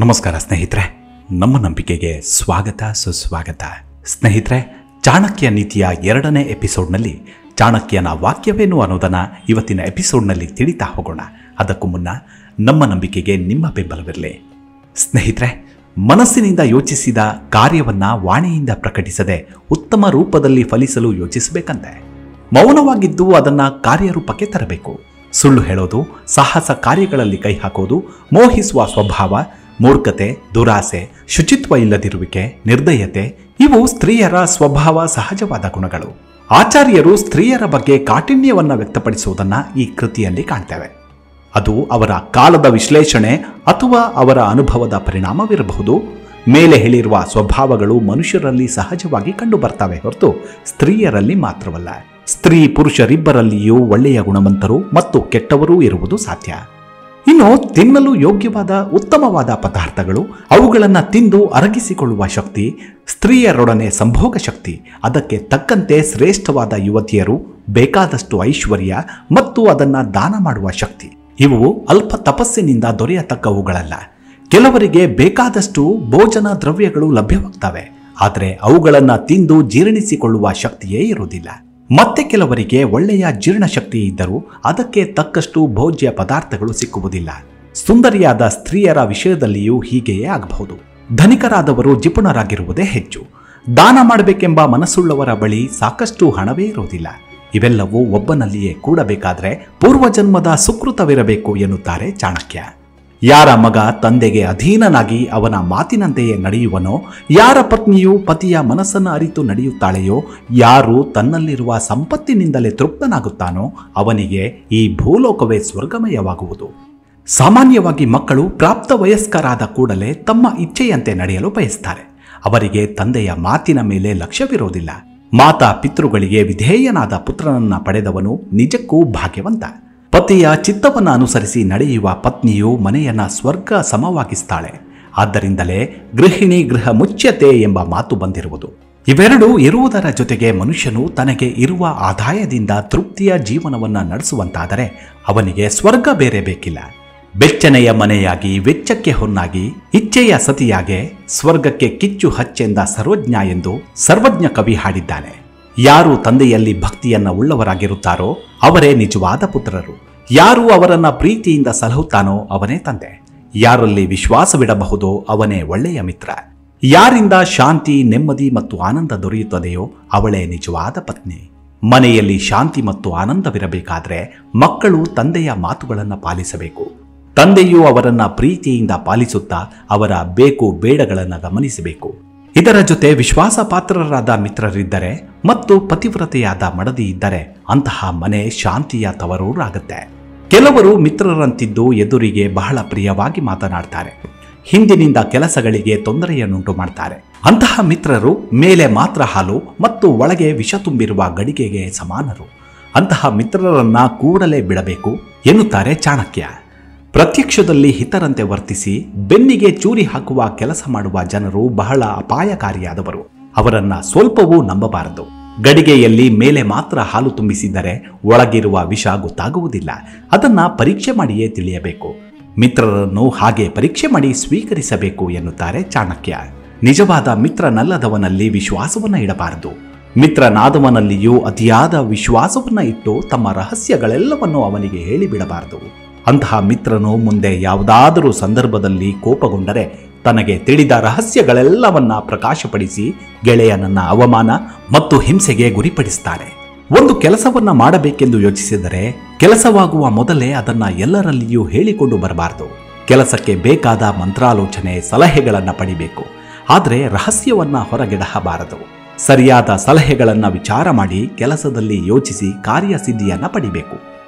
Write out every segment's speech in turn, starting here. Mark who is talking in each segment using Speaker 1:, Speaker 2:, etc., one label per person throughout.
Speaker 1: ನಮಸ್ಕಾರ ಸ್ನೇಹಿತರೆ, ನಮ್ಮ ನಂಬಿಕೆಗೆ ಸ್ವಾಗತ ಸುಸ್ವಾಗತ. ಸ್ನೇಹಿತರೆ, ಚಾಣಕ್ಯ ನೀತಿಯ 2ನೇ ಎಪಿಸೋಡ್ನಲ್ಲಿ ಚಾಣಕ್ಯನ ವಾಕ್ಯವೇನು ಅನ್ನೋದನ್ನು ಇವತ್ತಿನ ಎಪಿಸೋಡ್ನಲ್ಲಿ ತಿಳಿತಾ ಹೋಗೋಣ. ಅದಕ್ಕೂ ಮುನ್ನ ನಮ್ಮ ನಂಬಿಕೆಗೆ ನಿಮ್ಮ ಬೆಂಬಲವಿರಲಿ. ಸ್ನೇಹಿತರೆ, ಮನಸ್ಸಿನಿಂದ ಯೋಚಿಸಿದ ಕಾರ್ಯವನ್ನು ವಾಣಿಯಿಂದ ಪ್ರಕಟಿಸದೆ ಉತ್ತಮ ರೂಪದಲ್ಲಿ ಫಲಿಸಲು ಯೋಚಿಸಬೇಕಂತೆ. ಮೌನವಾಗಿದ್ದು ಅದನ್ನು ಕಾರ್ಯರೂಪಕ್ಕೆ ತರಬೇಕು. ಸುಳ್ಳು ಹೇಳೋದು, ಸಾಹಸ ಕಾರ್ಯಗಳಲ್ಲಿ ಕೈ ಹಾಕೋದು, ಮೋಹಿಸುವ ಸ್ವಭಾವ, ಮೂರ್ಖತೆ, ದುರಾಸೆ, ಶುಚಿತ್ವ ಇಲ್ಲದಿರುವಿಕೆ, ನಿರ್ದಯತೆ ಇವು ಸ್ತ್ರೀಯರ ಸ್ವಭಾವ ಸಹಜವಾದ ಗುಣಗಳು. ಆಚಾರ್ಯರು ಸ್ತ್ರೀಯರ ಬಗ್ಗೆ ಕಾಠಿಣ್ಯವನ್ನು ವ್ಯಕ್ತಪಡಿಸುವುದನ್ನು ಈ ಕೃತಿಯಲ್ಲಿ ಕಾಣ್ತೇವೆ. ಅದು ಅವರ ಕಾಲದ ವಿಶ್ಲೇಷಣೆ ಅಥವಾ ಅವರ ಅನುಭವದ ಪರಿಣಾಮವಿರಬಹುದು. ಮೇಲೆ ಹೇಳಿರುವ ಸ್ವಭಾವಗಳು ಮನುಷ್ಯರಲ್ಲಿ ಸಹಜವಾಗಿ ಕಂಡುಬರ್ತವೆ ಹೊರತು ಸ್ತ್ರೀಯರಲ್ಲಿ ಮಾತ್ರವಲ್ಲ. ಸ್ತ್ರೀ ಪುರುಷರಿಬ್ಬರಲ್ಲಿಯೂ ಒಳ್ಳೆಯ ಗುಣವಂತರು ಮತ್ತು ಕೆಟ್ಟವರೂ ಇರುವುದು ಸಾಧ್ಯ. ಇನ್ನು ತಿನ್ನಲು ಯೋಗ್ಯವಾದ ಉತ್ತಮವಾದ ಪದಾರ್ಥಗಳು, ಅವುಗಳನ್ನು ತಿಂದು ಅರಗಿಸಿಕೊಳ್ಳುವ ಶಕ್ತಿ, ಸ್ತ್ರೀಯರೊಡನೆ ಸಂಭೋಗ ಶಕ್ತಿ, ಅದಕ್ಕೆ ತಕ್ಕಂತೆ ಶ್ರೇಷ್ಠವಾದ ಯುವತಿಯರು, ಬೇಕಾದಷ್ಟು ಐಶ್ವರ್ಯ ಮತ್ತು ಅದನ್ನು ದಾನ ಮಾಡುವ ಶಕ್ತಿ ಇವು ಅಲ್ಪ ತಪಸ್ಸಿನಿಂದ ದೊರೆಯತಕ್ಕವುಗಳಲ್ಲ. ಕೆಲವರಿಗೆ ಬೇಕಾದಷ್ಟು ಭೋಜನ ದ್ರವ್ಯಗಳು ಲಭ್ಯವಾಗ್ತವೆ, ಆದರೆ ಅವುಗಳನ್ನು ತಿಂದು ಜೀರ್ಣಿಸಿಕೊಳ್ಳುವ ಶಕ್ತಿಯೇ ಇರುವುದಿಲ್ಲ. ಮತ್ತೆ ಕೆಲವರಿಗೆ ಒಳ್ಳೆಯ ಜೀರ್ಣಶಕ್ತಿ ಇದ್ದರೂ ಅದಕ್ಕೆ ತಕ್ಕಷ್ಟು ಭೋಜ್ಯ ಪದಾರ್ಥಗಳು ಸಿಕ್ಕುವುದಿಲ್ಲ. ಸುಂದರಿಯಾದ ಸ್ತ್ರೀಯರ ವಿಷಯದಲ್ಲಿಯೂ ಹೀಗೆಯೇ ಆಗಬಹುದು. ಧನಿಕರಾದವರು ಜಿಪುಣರಾಗಿರುವುದೇ ಹೆಚ್ಚು. ದಾನ ಮಾಡಬೇಕೆಂಬ ಮನಸ್ಸುಳ್ಳವರ ಬಳಿ ಸಾಕಷ್ಟು ಹಣವೇ ಇರುವುದಿಲ್ಲ. ಇವೆಲ್ಲವೂ ಒಬ್ಬನಲ್ಲಿಯೇ ಕೂಡಬೇಕಾದ್ರೆ ಪೂರ್ವಜನ್ಮದ ಸುಕೃತವಿರಬೇಕು ಎನ್ನುತ್ತಾರೆ ಚಾಣಕ್ಯ. ಯಾರ ಮಗ ತಂದೆಗೆ ಅಧೀನನಾಗಿ ಅವನ ಮಾತಿನಂತೆಯೇ ನಡೆಯುವನೋ, ಯಾರ ಪತ್ನಿಯು ಪತಿಯ ಮನಸ್ಸನ್ನು ಅರಿತು ನಡೆಯುತ್ತಾಳೆಯೋ, ಯಾರು ತನ್ನಲ್ಲಿರುವ ಸಂಪತ್ತಿನಿಂದಲೇ ತೃಪ್ತನಾಗುತ್ತಾನೋ ಅವನಿಗೆ ಈ ಭೂಲೋಕವೇ ಸ್ವರ್ಗಮಯವಾಗುವುದು. ಸಾಮಾನ್ಯವಾಗಿ ಮಕ್ಕಳು ಪ್ರಾಪ್ತ ವಯಸ್ಕರಾದ ಕೂಡಲೇ ತಮ್ಮ ಇಚ್ಛೆಯಂತೆ ನಡೆಯಲು ಬಯಸ್ತಾರೆ. ಅವರಿಗೆ ತಂದೆಯ ಮಾತಿನ ಮೇಲೆ ಲಕ್ಷ್ಯವಿರೋದಿಲ್ಲ. ಮಾತಾ ಪಿತೃಗಳಿಗೆ ವಿಧೇಯನಾದ ಪುತ್ರನನ್ನ ಪಡೆದವನು ನಿಜಕ್ಕೂ ಭಾಗ್ಯವಂತ. ಪತಿಯ ಚಿತ್ತವನ್ನು ಅನುಸರಿಸಿ ನಡೆಯುವ ಪತ್ನಿಯು ಮನೆಯನ್ನ ಸ್ವರ್ಗ ಸಮವಾಗಿಸ್ತಾಳೆ. ಆದ್ದರಿಂದಲೇ ಗೃಹಿಣಿ ಗೃಹ ಮುಚ್ಯತೆ ಎಂಬ ಮಾತು ಬಂದಿರುವುದು. ಇವೆರಡೂ ಇರುವುದರ ಜೊತೆಗೆ ಮನುಷ್ಯನು ತನಗೆ ಇರುವ ಆದಾಯದಿಂದ ತೃಪ್ತಿಯ ಜೀವನವನ್ನು ನಡೆಸುವಂತಾದರೆ ಅವನಿಗೆ ಸ್ವರ್ಗ ಬೇರೆ ಬೇಕಿಲ್ಲ. ಬೆಚ್ಚನೆಯ ಮನೆಯಾಗಿ ವೆಚ್ಚಕ್ಕೆ ಹೊನ್ನಾಗಿ ಇಚ್ಛೆಯ ಸತಿಯಾಗೆ ಸ್ವರ್ಗಕ್ಕೆ ಕಿಚ್ಚು ಹಚ್ಚೆಂದ ಸರ್ವಜ್ಞ ಎಂದು ಸರ್ವಜ್ಞ ಕವಿ ಹಾಡಿದ್ದಾನೆ. ಯಾರು ತಂದೆಯಲ್ಲಿ ಭಕ್ತಿಯನ್ನ ಉಳ್ಳವರಾಗಿರುತ್ತಾರೋ ಅವರೇ ನಿಜವಾದ ಪುತ್ರರು. ಯಾರು ಅವರನ್ನ ಪ್ರೀತಿಯಿಂದ ಸಲಹುತ್ತಾನೋ ಅವನೇ ತಂದೆ. ಯಾರಲ್ಲಿ ವಿಶ್ವಾಸವಿಡಬಹುದೋ ಅವನೇ ಒಳ್ಳೆಯ ಮಿತ್ರ. ಯಾರಿಂದ ಶಾಂತಿ, ನೆಮ್ಮದಿ ಮತ್ತು ಆನಂದ ದೊರೆಯುತ್ತದೆಯೋ ಅವಳೇ ನಿಜವಾದ ಪತ್ನಿ. ಮನೆಯಲ್ಲಿ ಶಾಂತಿ ಮತ್ತು ಆನಂದವಿರಬೇಕಾದ್ರೆ ಮಕ್ಕಳು ತಂದೆಯ ಮಾತುಗಳನ್ನು ಪಾಲಿಸಬೇಕು. ತಂದೆಯು ಅವರನ್ನ ಪ್ರೀತಿಯಿಂದ ಪಾಲಿಸುತ್ತಾ ಅವರ ಬೇಕು ಬೇಡಗಳನ್ನು ಗಮನಿಸಬೇಕು. ಇದರ ಜೊತೆ ವಿಶ್ವಾಸ ಪಾತ್ರರಾದ ಮಿತ್ರರಿದ್ದರೆ ಮತ್ತು ಪತಿವ್ರತೆಯಾದ ಮಡದಿ ಇದ್ದರೆ ಅಂತಹ ಮನೆ ಶಾಂತಿಯ ತವರೂರಾಗುತ್ತೆ. ಕೆಲವರು ಮಿತ್ರರಂತಿದ್ದು ಎದುರಿಗೆ ಬಹಳ ಪ್ರಿಯವಾಗಿ ಮಾತನಾಡ್ತಾರೆ, ಹಿಂದಿನಿಂದ ಕೆಲಸಗಳಿಗೆ ತೊಂದರೆಯನ್ನುಂಟು ಮಾಡ್ತಾರೆ. ಅಂತಹ ಮಿತ್ರರು ಮೇಲೆ ಮಾತ್ರ ಹಾಲು ಮತ್ತು ಒಳಗೆ ವಿಷ ತುಂಬಿರುವ ಗಡಿಗೆಗೆ ಸಮಾನರು. ಅಂತಹ ಮಿತ್ರರನ್ನ ಕೂಡಲೇ ಬಿಡಬೇಕು ಎನ್ನುತ್ತಾರೆ ಚಾಣಕ್ಯ. ಪ್ರತ್ಯಕ್ಷದಲ್ಲಿ ಹಿತರಂತೆ ವರ್ತಿಸಿ ಬೆನ್ನಿಗೆ ಚೂರಿ ಹಾಕುವ ಕೆಲಸ ಮಾಡುವ ಜನರು ಬಹಳ ಅಪಾಯಕಾರಿಯಾದವರು. ಅವರನ್ನ ಸ್ವಲ್ಪವೂ ನಂಬಬಾರದು. ಗಡಿಗೆಯಲ್ಲಿ ಮೇಲೆ ಮಾತ್ರ ಹಾಲು ತುಂಬಿಸಿದರೆ ಒಳಗಿರುವ ವಿಷ ಗೊತ್ತಾಗುವುದಿಲ್ಲ. ಅದನ್ನ ಪರೀಕ್ಷೆ ಮಾಡಿಯೇ ತಿಳಿಯಬೇಕು. ಮಿತ್ರರನ್ನು ಹಾಗೆ ಪರೀಕ್ಷೆ ಮಾಡಿ ಸ್ವೀಕರಿಸಬೇಕು ಎನ್ನುತ್ತಾರೆ ಚಾಣಕ್ಯ. ನಿಜವಾದ ಮಿತ್ರನಲ್ಲದವನಲ್ಲಿ ವಿಶ್ವಾಸವನ್ನ ಇಡಬಾರದು. ಮಿತ್ರನಾದವನಲ್ಲಿಯೂ ಅತಿಯಾದ ವಿಶ್ವಾಸವನ್ನ ಇಟ್ಟು ತಮ್ಮ ರಹಸ್ಯಗಳೆಲ್ಲವನ್ನು ಅವನಿಗೆ ಹೇಳಿಬಿಡಬಾರದು. ಅಂತಹ ಮಿತ್ರನು ಮುಂದೆ ಯಾವುದಾದರೂ ಸಂದರ್ಭದಲ್ಲಿ ಕೋಪಗೊಂಡರೆ ತನಗೆ ತಿಳಿದ ರಹಸ್ಯಗಳೆಲ್ಲವನ್ನ ಪ್ರಕಾಶಪಡಿಸಿ ಗೆಳೆಯನನ್ನ ಅವಮಾನ ಮತ್ತು ಹಿಂಸೆಗೆ ಗುರಿಪಡಿಸ್ತಾನೆ. ಒಂದು ಕೆಲಸವನ್ನ ಮಾಡಬೇಕೆಂದು ಯೋಚಿಸಿದರೆ ಕೆಲಸವಾಗುವ ಮೊದಲೇ ಅದನ್ನ ಎಲ್ಲರಲ್ಲಿಯೂ ಹೇಳಿಕೊಂಡು ಬರಬಾರದು. ಕೆಲಸಕ್ಕೆ ಬೇಕಾದ ಮಂತ್ರಾಲೋಚನೆ, ಸಲಹೆಗಳನ್ನು ಪಡಿಬೇಕು. ಆದರೆ ರಹಸ್ಯವನ್ನ ಹೊರಗೆಡಹಬಾರದು. ಸರಿಯಾದ ಸಲಹೆಗಳನ್ನು ವಿಚಾರ ಮಾಡಿ ಕೆಲಸದಲ್ಲಿ ಯೋಚಿಸಿ ಕಾರ್ಯಸಿದ್ಧಿಯನ್ನ ಪಡಿಬೇಕು.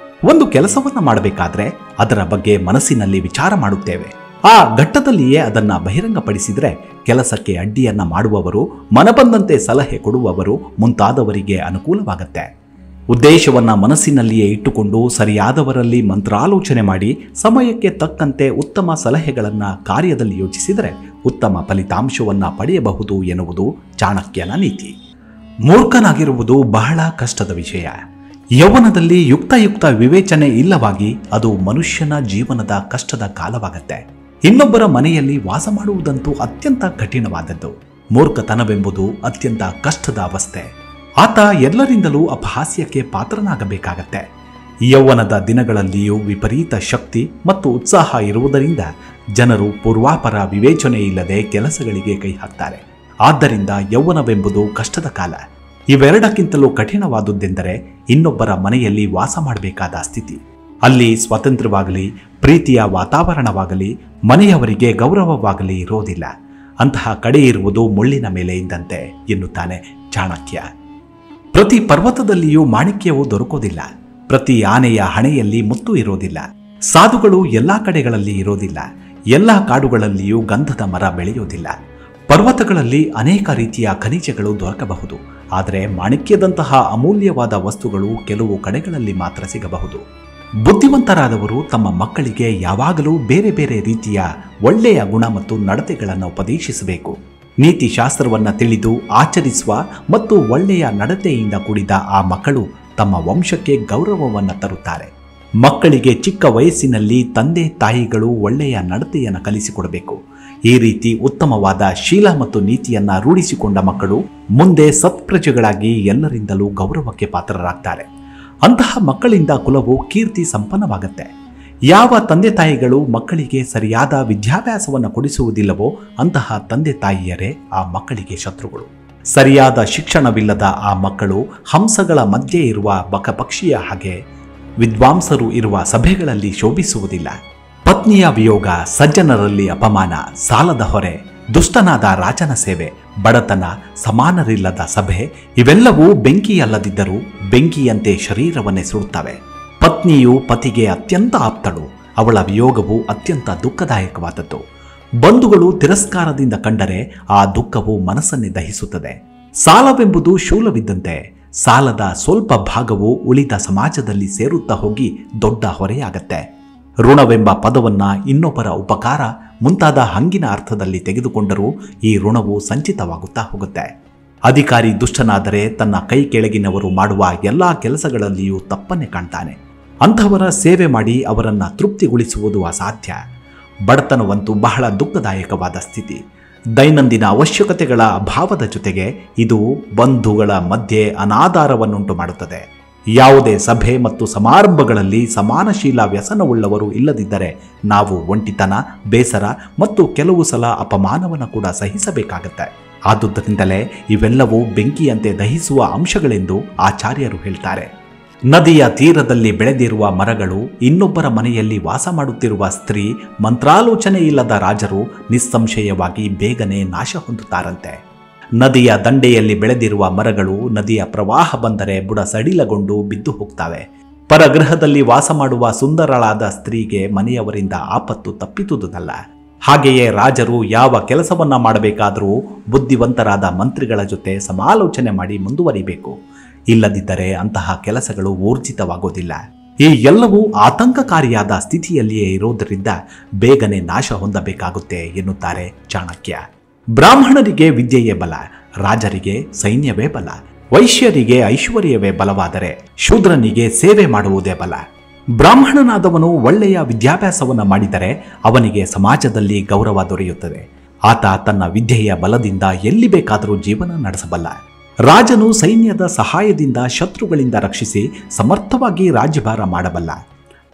Speaker 1: ಒಂದು ಕೆಲಸವನ್ನ ಮಾಡಬೇಕಾದ್ರೆ ಅದರ ಬಗ್ಗೆ ಮನಸ್ಸಿನಲ್ಲಿ ವಿಚಾರ ಮಾಡುತ್ತೇವೆ. ಆ ಘಟ್ಟದಲ್ಲಿಯೇ ಅದನ್ನ ಬಹಿರಂಗಪಡಿಸಿದರೆ ಕೆಲಸಕ್ಕೆ ಅಡ್ಡಿಯನ್ನ ಮಾಡುವವರು, ಮನಬಂದಂತೆ ಸಲಹೆ ಕೊಡುವವರು ಮುಂತಾದವರಿಗೆ ಅನುಕೂಲವಾಗುತ್ತೆ. ಉದ್ದೇಶವನ್ನ ಮನಸ್ಸಿನಲ್ಲಿಯೇ ಇಟ್ಟುಕೊಂಡು ಸರಿಯಾದವರಲ್ಲಿ ಮಂತ್ರಾಲೋಚನೆ ಮಾಡಿ ಸಮಯಕ್ಕೆ ತಕ್ಕಂತೆ ಉತ್ತಮ ಸಲಹೆಗಳನ್ನ ಕಾರ್ಯದಲ್ಲಿ ಯೋಚಿಸಿದರೆ ಉತ್ತಮ ಫಲಿತಾಂಶವನ್ನ ಪಡೆಯಬಹುದು ಎನ್ನುವುದು ಚಾಣಕ್ಯನ ನೀತಿ. ಮೂರ್ಖನಾಗಿರುವುದು ಬಹಳ ಕಷ್ಟದ ವಿಷಯ. ಯೌವನದಲ್ಲಿ ಯುಕ್ತ ವಿವೇಚನೆ ಇಲ್ಲವಾಗಿ ಅದು ಮನುಷ್ಯನ ಜೀವನದ ಕಷ್ಟದ ಕಾಲವಾಗತ್ತೆ. ಇನ್ನೊಬ್ಬರ ಮನೆಯಲ್ಲಿ ವಾಸ ಮಾಡುವುದಂತೂ ಅತ್ಯಂತ ಕಠಿಣವಾದದ್ದು. ಮೂರ್ಖತನವೆಂಬುದು ಅತ್ಯಂತ ಕಷ್ಟದ ಅವಸ್ಥೆ. ಆತ ಎಲ್ಲರಿಂದಲೂ ಅಪಹಾಸ್ಯಕ್ಕೆ ಪಾತ್ರನಾಗಬೇಕಾಗತ್ತೆ. ಯೌವನದ ದಿನಗಳಲ್ಲಿಯೂ ವಿಪರೀತ ಶಕ್ತಿ ಮತ್ತು ಉತ್ಸಾಹ ಇರುವುದರಿಂದ ಜನರು ಪೂರ್ವಾಪರ ವಿವೇಚನೆ ಇಲ್ಲದೆ ಕೆಲಸಗಳಿಗೆ ಕೈ ಹಾಕ್ತಾರೆ. ಆದ್ದರಿಂದ ಯೌವನವೆಂಬುದು ಕಷ್ಟದ ಕಾಲ. ಇವೆರಡಕ್ಕಿಂತಲೂ ಕಠಿಣವಾದುದೆಂದರೆ ಇನ್ನೊಬ್ಬರ ಮನೆಯಲ್ಲಿ ವಾಸ ಮಾಡಬೇಕಾದ ಸ್ಥಿತಿ. ಅಲ್ಲಿ ಸ್ವಾತಂತ್ರ್ಯವಾಗಲಿ, ಪ್ರೀತಿಯ ವಾತಾವರಣವಾಗಲಿ, ಮನೆಯವರಿಗೆ ಗೌರವವಾಗಲಿ ಇರೋದಿಲ್ಲ. ಅಂತಹ ಕಡೆ ಇರುವುದು ಮುಳ್ಳಿನ ಮೇಲೆ ಇದ್ದಂತೆ ಎನ್ನುತ್ತಾನೆ ಚಾಣಕ್ಯ. ಪ್ರತಿ ಪರ್ವತದಲ್ಲಿಯೂ ಮಾಣಿಕ್ಯವು ದೊರಕೋದಿಲ್ಲ. ಪ್ರತಿ ಆನೆಯ ಹಣೆಯಲ್ಲಿ ಮುತ್ತು ಇರೋದಿಲ್ಲ. ಸಾಧುಗಳು ಎಲ್ಲಾ ಕಡೆಗಳಲ್ಲಿ ಇರೋದಿಲ್ಲ. ಎಲ್ಲ ಕಾಡುಗಳಲ್ಲಿಯೂ ಗಂಧದ ಮರ ಬೆಳೆಯೋದಿಲ್ಲ. ಪರ್ವತಗಳಲ್ಲಿ ಅನೇಕ ರೀತಿಯ ಖನಿಜಗಳು ದೊರಕಬಹುದು. ಆದರೆ ಮಾಣಿಕ್ಯದಂತಹ ಅಮೂಲ್ಯವಾದ ವಸ್ತುಗಳು ಕೆಲವು ಕಡೆಗಳಲ್ಲಿ ಮಾತ್ರ ಸಿಗಬಹುದು. ಬುದ್ಧಿವಂತರಾದವರು ತಮ್ಮ ಮಕ್ಕಳಿಗೆ ಯಾವಾಗಲೂ ಬೇರೆ ಬೇರೆ ರೀತಿಯ ಒಳ್ಳೆಯ ಗುಣ ಮತ್ತು ನಡತೆಗಳನ್ನು ಉಪದೇಶಿಸಬೇಕು. ನೀತಿಶಾಸ್ತ್ರವನ್ನು ತಿಳಿದು ಆಚರಿಸುವ ಮತ್ತು ಒಳ್ಳೆಯ ನಡತೆಯಿಂದ ಕೂಡಿದ ಆ ಮಕ್ಕಳು ತಮ್ಮ ವಂಶಕ್ಕೆ ಗೌರವವನ್ನು ತರುತ್ತಾರೆ. ಮಕ್ಕಳಿಗೆ ಚಿಕ್ಕ ವಯಸ್ಸಿನಲ್ಲಿ ತಂದೆ ತಾಯಿಗಳು ಒಳ್ಳೆಯ ನಡತೆಯನ್ನು ಕಲಿಸಿಕೊಡಬೇಕು. ಈ ರೀತಿ ಉತ್ತಮವಾದ ಶೀಲ ಮತ್ತು ನೀತಿಯನ್ನ ರೂಢಿಸಿಕೊಂಡ ಮಕ್ಕಳು ಮುಂದೆ ಸತ್ಪ್ರಜೆಗಳಾಗಿ ಎಲ್ಲರಿಂದಲೂ ಗೌರವಕ್ಕೆ ಪಾತ್ರರಾಗ್ತಾರೆ. ಅಂತಹ ಮಕ್ಕಳಿಂದ ಕುಲವು ಕೀರ್ತಿ ಸಂಪನ್ನವಾಗುತ್ತೆ. ಯಾವ ತಂದೆ ತಾಯಿಗಳು ಮಕ್ಕಳಿಗೆ ಸರಿಯಾದ ವಿದ್ಯಾಭ್ಯಾಸವನ್ನು ಕೊಡಿಸುವುದಿಲ್ಲವೋ ಅಂತಹ ತಂದೆ ತಾಯಿಯರೇ ಆ ಮಕ್ಕಳಿಗೆ ಶತ್ರುಗಳು. ಸರಿಯಾದ ಶಿಕ್ಷಣವಿಲ್ಲದ ಆ ಮಕ್ಕಳು ಹಂಸಗಳ ಮಧ್ಯೆ ಇರುವ ಬಕಪಕ್ಷಿಯ ಹಾಗೆ ವಿದ್ವಾಂಸರು ಇರುವ ಸಭೆಗಳಲ್ಲಿ ಶೋಭಿಸುವುದಿಲ್ಲ. ಪತ್ನಿಯ ವಿಯೋಗ, ಸಜ್ಜನರಲ್ಲಿ ಅಪಮಾನ, ಸಾಲದ ಹೊರೆ, ದುಷ್ಟನಾದ ರಾಜನ ಸೇವೆ, ಬಡತನ, ಸಮಾನರಿಲ್ಲದ ಸಭೆ ಇವೆಲ್ಲವೂ ಬೆಂಕಿಯಲ್ಲದಿದ್ದರೂ ಬೆಂಕಿಯಂತೆ ಶರೀರವನ್ನೇ ಸುಡುತ್ತವೆ. ಪತ್ನಿಯು ಪತಿಗೆ ಅತ್ಯಂತ ಆಪ್ತಳು. ಅವಳ ವಿಯೋಗವು ಅತ್ಯಂತ ದುಃಖದಾಯಕವಾದದ್ದು. ಬಂಧುಗಳು ತಿರಸ್ಕಾರದಿಂದ ಕಂಡರೆ ಆ ದುಃಖವು ಮನಸ್ಸನ್ನೇ ದಹಿಸುತ್ತದೆ. ಸಾಲವೆಂಬುದು ಶೂಲವಿದ್ದಂತೆ ಸಾಲದ ಸ್ವಲ್ಪ ಭಾಗವು ಉಳಿದ ಸಮಾಜದಲ್ಲಿ ಸೇರುತ್ತಾ ಹೋಗಿ ದೊಡ್ಡ ಹೊರೆಯಾಗತ್ತೆ. ಋಣವೆಂಬ ಪದವನ್ನ ಇನ್ನೊಬ್ಬರ ಉಪಕಾರ ಮುಂತಾದ ಹಂಗಿನ ಅರ್ಥದಲ್ಲಿ ತೆಗೆದುಕೊಂಡರೂ ಈ ಋಣವು ಸಂಚಿತವಾಗುತ್ತಾ ಹೋಗುತ್ತೆ. ಅಧಿಕಾರಿ ದುಷ್ಟನಾದರೆ ತನ್ನ ಕೈ ಕೆಳಗಿನವರು ಮಾಡುವ ಎಲ್ಲಾ ಕೆಲಸಗಳಲ್ಲಿಯೂ ತಪ್ಪನ್ನೇ ಕಾಣ್ತಾನೆ. ಅಂಥವರ ಸೇವೆ ಮಾಡಿ ಅವರನ್ನು ತೃಪ್ತಿಗೊಳಿಸುವುದು ಅಸಾಧ್ಯ. ಬಡತನವಂತೂ ಬಹಳ ದುಃಖದಾಯಕವಾದ ಸ್ಥಿತಿ. ದೈನಂದಿನ ಅವಶ್ಯಕತೆಗಳ ಅಭಾವದ ಜೊತೆಗೆ ಇದು ಬಂಧುಗಳ ಮಧ್ಯೆ ಅನಾದಾರವನ್ನುಂಟು ಮಾಡುತ್ತದೆ. ಯಾವುದೇ ಸಭೆ ಮತ್ತು ಸಮಾರಂಭಗಳಲ್ಲಿ ಸಮಾನಶೀಲ ವ್ಯಸನವುಳ್ಳವರು ಇಲ್ಲದಿದ್ದರೆ ನಾವು ಒಂಟಿತನ, ಬೇಸರ ಮತ್ತು ಕೆಲವು ಸಲ ಅಪಮಾನವನ್ನು ಕೂಡ ಸಹಿಸಬೇಕಾಗತ್ತೆ. ಆದುದರಿಂದಲೇ ಇವೆಲ್ಲವೂ ಬೆಂಕಿಯಂತೆ ದಹಿಸುವ ಅಂಶಗಳೆಂದು ಆಚಾರ್ಯರು ಹೇಳ್ತಾರೆ. ನದಿಯ ತೀರದಲ್ಲಿ ಬೆಳೆದಿರುವ ಮರಗಳು, ಇನ್ನೊಬ್ಬರ ಮನೆಯಲ್ಲಿ ವಾಸ ಮಾಡುತ್ತಿರುವ ಸ್ತ್ರೀ, ಮಂತ್ರಾಲೋಚನೆ ಇಲ್ಲದ ರಾಜರು ನಿಸ್ಸಂಶಯವಾಗಿ ಬೇಗನೆ ನಾಶ ಹೊಂದುತ್ತಾರಂತೆ. ನದಿಯ ದಂಡೆಯಲ್ಲಿ ಬೆಳೆದಿರುವ ಮರಗಳು ನದಿಯ ಪ್ರವಾಹ ಬಂದರೆ ಬುಡ ಸಡಿಲಗೊಂಡು ಬಿದ್ದು ಹೋಗ್ತವೆ. ಪರಗೃಹದಲ್ಲಿ ವಾಸ ಮಾಡುವ ಸುಂದರಳಾದ ಸ್ತ್ರೀಗೆ ಮನೆಯವರಿಂದ ಆಪತ್ತು ತಪ್ಪಿದುದಲ್ಲ. ಹಾಗೆಯೇ ರಾಜರು ಯಾವ ಕೆಲಸವನ್ನ ಮಾಡಬೇಕಾದರೂ ಬುದ್ಧಿವಂತರಾದ ಮಂತ್ರಿಗಳ ಜೊತೆ ಸಮಾಲೋಚನೆ ಮಾಡಿ ಮುಂದುವರಿಬೇಕು. ಇಲ್ಲದಿದ್ದರೆ ಅಂತಹ ಕೆಲಸಗಳು ಊರ್ಜಿತವಾಗೋದಿಲ್ಲ. ಈ ಎಲ್ಲವೂ ಆತಂಕಕಾರಿಯಾದ ಸ್ಥಿತಿಯಲ್ಲಿಯೇ ಇರೋದರಿಂದ ಬೇಗನೆ ನಾಶ ಹೊಂದಬೇಕಾಗುತ್ತೆ ಎನ್ನುತ್ತಾರೆ ಚಾಣಕ್ಯ. ಬ್ರಾಹ್ಮಣರಿಗೆ ವಿದ್ಯೆಯೇ ಬಲ, ರಾಜರಿಗೆ ಸೈನ್ಯವೇ ಬಲ, ವೈಶ್ಯರಿಗೆ ಐಶ್ವರ್ಯವೇ ಬಲವಾದರೆ ಶೂದ್ರನಿಗೆ ಸೇವೆ ಮಾಡುವುದೇ ಬಲ. ಬ್ರಾಹ್ಮಣನಾದವನು ಒಳ್ಳೆಯ ವಿದ್ಯಾಭ್ಯಾಸವನ್ನು ಮಾಡಿದರೆ ಅವನಿಗೆ ಸಮಾಜದಲ್ಲಿ ಗೌರವ ದೊರೆಯುತ್ತದೆ. ಆತ ತನ್ನ ವಿದ್ಯೆಯ ಬಲದಿಂದ ಎಲ್ಲಿ ಬೇಕಾದರೂ ಜೀವನ ನಡೆಸಬಲ್ಲ. ರಾಜನು ಸೈನ್ಯದ ಸಹಾಯದಿಂದ ಶತ್ರುಗಳಿಂದ ರಕ್ಷಿಸಿ ಸಮರ್ಥವಾಗಿ ರಾಜ್ಯಭಾರ ಮಾಡಬಲ್ಲ.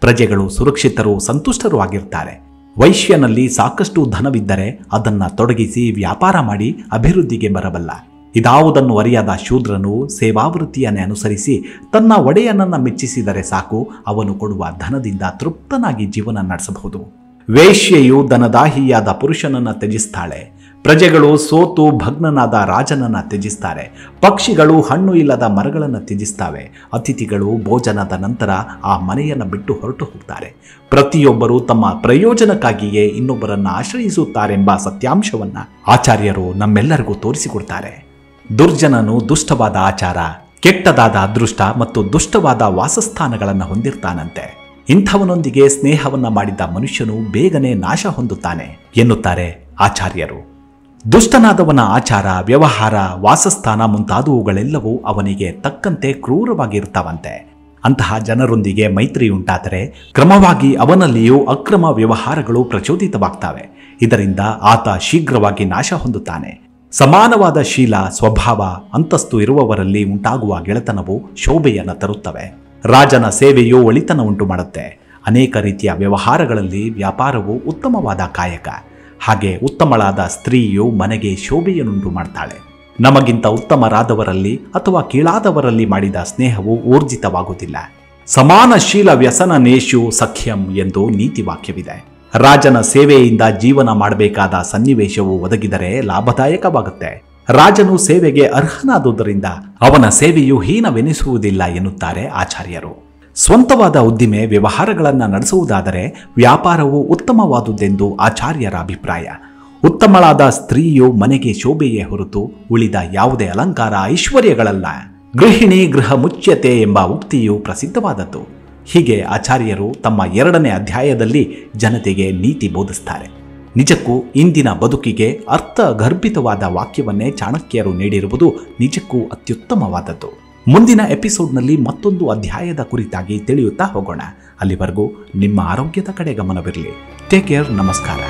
Speaker 1: ಪ್ರಜೆಗಳು ಸುರಕ್ಷಿತರು, ಸಂತುಷ್ಟರು ಆಗಿರ್ತಾರೆ. ವೈಶ್ಯನಲ್ಲಿ ಸಾಕಷ್ಟು ಧನವಿದ್ದರೆ ಅದನ್ನ ತೊಡಗಿಸಿ ವ್ಯಾಪಾರ ಮಾಡಿ ಅಭಿವೃದ್ಧಿಗೆ ಬರಬಲ್ಲ. ಇದಾವುದನ್ನು ಅರಿಯಾದ ಶೂದ್ರನು ಸೇವಾವೃತ್ತಿಯನ್ನೇ ಅನುಸರಿಸಿ ತನ್ನ ಒಡೆಯನನ್ನ ಮೆಚ್ಚಿಸಿದರೆ ಸಾಕು, ಅವನು ಕೊಡುವ ಧನದಿಂದ ತೃಪ್ತನಾಗಿ ಜೀವನ ನಡೆಸಬಹುದು. ವೇಶ್ಯೆಯು ಧನದಾಹಿಯಾದ ಪುರುಷನನ್ನ ತ್ಯಜಿಸ್ತಾಳೆ. ಪ್ರಜೆಗಳು ಸೋತು ಭಗ್ನನಾದ ರಾಜನನ್ನ ತ್ಯಜಿಸ್ತಾರೆ. ಪಕ್ಷಿಗಳು ಹಣ್ಣು ಇಲ್ಲದ ಮರಗಳನ್ನು ತ್ಯಜಿಸ್ತವೆ. ಅತಿಥಿಗಳು ಭೋಜನದ ನಂತರ ಆ ಮನೆಯನ್ನು ಬಿಟ್ಟು ಹೊರಟು ಹೋಗ್ತಾರೆ. ಪ್ರತಿಯೊಬ್ಬರು ತಮ್ಮ ಪ್ರಯೋಜನಕ್ಕಾಗಿಯೇ ಇನ್ನೊಬ್ಬರನ್ನ ಆಶ್ರಯಿಸುತ್ತಾರೆಂಬ ಸತ್ಯಾಂಶವನ್ನ ಆಚಾರ್ಯರು ನಮ್ಮೆಲ್ಲರಿಗೂ ತೋರಿಸಿಕೊಡ್ತಾರೆ. ದುರ್ಜನನು ದುಷ್ಟವಾದ ಆಚಾರ, ಕೆಟ್ಟದಾದ ಅದೃಷ್ಟ ಮತ್ತು ದುಷ್ಟವಾದ ವಾಸಸ್ಥಾನಗಳನ್ನು ಹೊಂದಿರ್ತಾನಂತೆ. ಇಂಥವನೊಂದಿಗೆ ಸ್ನೇಹವನ್ನ ಮಾಡಿದ ಮನುಷ್ಯನು ಬೇಗನೆ ನಾಶ ಹೊಂದುತ್ತಾನೆ ಎನ್ನುತ್ತಾರೆ ಆಚಾರ್ಯರು. ದುಷ್ಟನಾದವನ ಆಚಾರ, ವ್ಯವಹಾರ, ವಾಸಸ್ಥಾನ ಮುಂತಾದವುಗಳೆಲ್ಲವೂ ಅವನಿಗೆ ತಕ್ಕಂತೆ ಕ್ರೂರವಾಗಿರ್ತಾವಂತೆ. ಅಂತಹ ಜನರೊಂದಿಗೆ ಮೈತ್ರಿ ಉಂಟಾದರೆ ಕ್ರಮವಾಗಿ ಅವನಲ್ಲಿಯೂ ಅಕ್ರಮ ವ್ಯವಹಾರಗಳು ಪ್ರಚೋದಿತವಾಗ್ತವೆ. ಇದರಿಂದ ಆತ ಶೀಘ್ರವಾಗಿ ನಾಶ ಹೊಂದುತ್ತಾನೆ. ಸಮಾನವಾದ ಶೀಲ, ಸ್ವಭಾವ, ಅಂತಸ್ತು ಇರುವವರಲ್ಲಿ ಉಂಟಾಗುವ ಗೆಳೆತನವು ಶೋಭೆಯನ್ನು ತರುತ್ತವೆ. ರಾಜನ ಸೇವೆಯು ಒಳಿತನ ಉಂಟು ಮಾಡುತ್ತೆ. ಅನೇಕ ರೀತಿಯ ವ್ಯವಹಾರಗಳಲ್ಲಿ ವ್ಯಾಪಾರವು ಉತ್ತಮವಾದ ಕಾಯಕ. ಹಾಗೆ ಉತ್ತಮಳಾದ ಸ್ತ್ರೀಯು ಮನೆಗೆ ಶೋಭೆಯನ್ನುಂಟು ಮಾಡ್ತಾಳೆ. ನಮಗಿಂತ ಉತ್ತಮರಾದವರಲ್ಲಿ ಅಥವಾ ಕೀಳಾದವರಲ್ಲಿ ಮಾಡಿದ ಸ್ನೇಹವು ಊರ್ಜಿತವಾಗುವುದಿಲ್ಲ. ಸಮಾನಶೀಲ ವ್ಯಸನನೇಷು ಸಖ್ಯಂ ಎಂದು ನೀತಿವಾಕ್ಯವಿದೆ. ರಾಜನ ಸೇವೆಯಿಂದ ಜೀವನ ಮಾಡಬೇಕಾದ ಸನ್ನಿವೇಶವು ಒದಗಿದರೆ ಲಾಭದಾಯಕವಾಗುತ್ತೆ. ರಾಜನು ಸೇವೆಗೆ ಅರ್ಹನಾದುದರಿಂದ ಅವನ ಸೇವೆಯು ಹೀನವೆನಿಸುವುದಿಲ್ಲ ಎನ್ನುತ್ತಾರೆ ಆಚಾರ್ಯರು. ಸ್ವಂತವಾದ ಉದ್ದಿಮೆ ವ್ಯವಹಾರಗಳನ್ನು ನಡೆಸುವುದಾದರೆ ವ್ಯಾಪಾರವು ಉತ್ತಮವಾದುದೆಂದು ಆಚಾರ್ಯರ ಅಭಿಪ್ರಾಯ. ಉತ್ತಮಳಾದ ಸ್ತ್ರೀಯು ಮನೆಗೆ ಶೋಭೆಯೇ ಹೊರತು ಉಳಿದ ಯಾವುದೇ ಅಲಂಕಾರ ಐಶ್ವರ್ಯಗಳಲ್ಲ. ಗೃಹಿಣಿ ಗೃಹ ಮುಚ್ಯತೆ ಎಂಬ ಉಕ್ತಿಯು ಪ್ರಸಿದ್ಧವಾದದ್ದು. ಹೀಗೆ ಆಚಾರ್ಯರು ತಮ್ಮ 2ನೇ ಅಧ್ಯಾಯದಲ್ಲಿ ಜನತೆಗೆ ನೀತಿ ಬೋಧಿಸ್ತಾರೆ. ನಿಜಕ್ಕೂ ಇಂದಿನ ಬದುಕಿಗೆ ಅರ್ಥಗರ್ಭಿತವಾದ ವಾಕ್ಯವನ್ನೇ ಚಾಣಕ್ಯರು ನೀಡಿರುವುದು ನಿಜಕ್ಕೂ ಅತ್ಯುತ್ತಮವಾದದ್ದು. ಮುಂದಿನ ಎಪಿಸೋಡ್ನಲ್ಲಿ ಮತ್ತೊಂದು ಅಧ್ಯಾಯದ ಕುರಿತಾಗಿ ತಿಳಿಯುತ್ತಾ ಹೋಗೋಣ. ಅಲ್ಲಿವರೆಗೂ ನಿಮ್ಮ ಆರೋಗ್ಯದ ಕಡೆ ಗಮನವಿರಲಿ. Take care. ನಮಸ್ಕಾರ.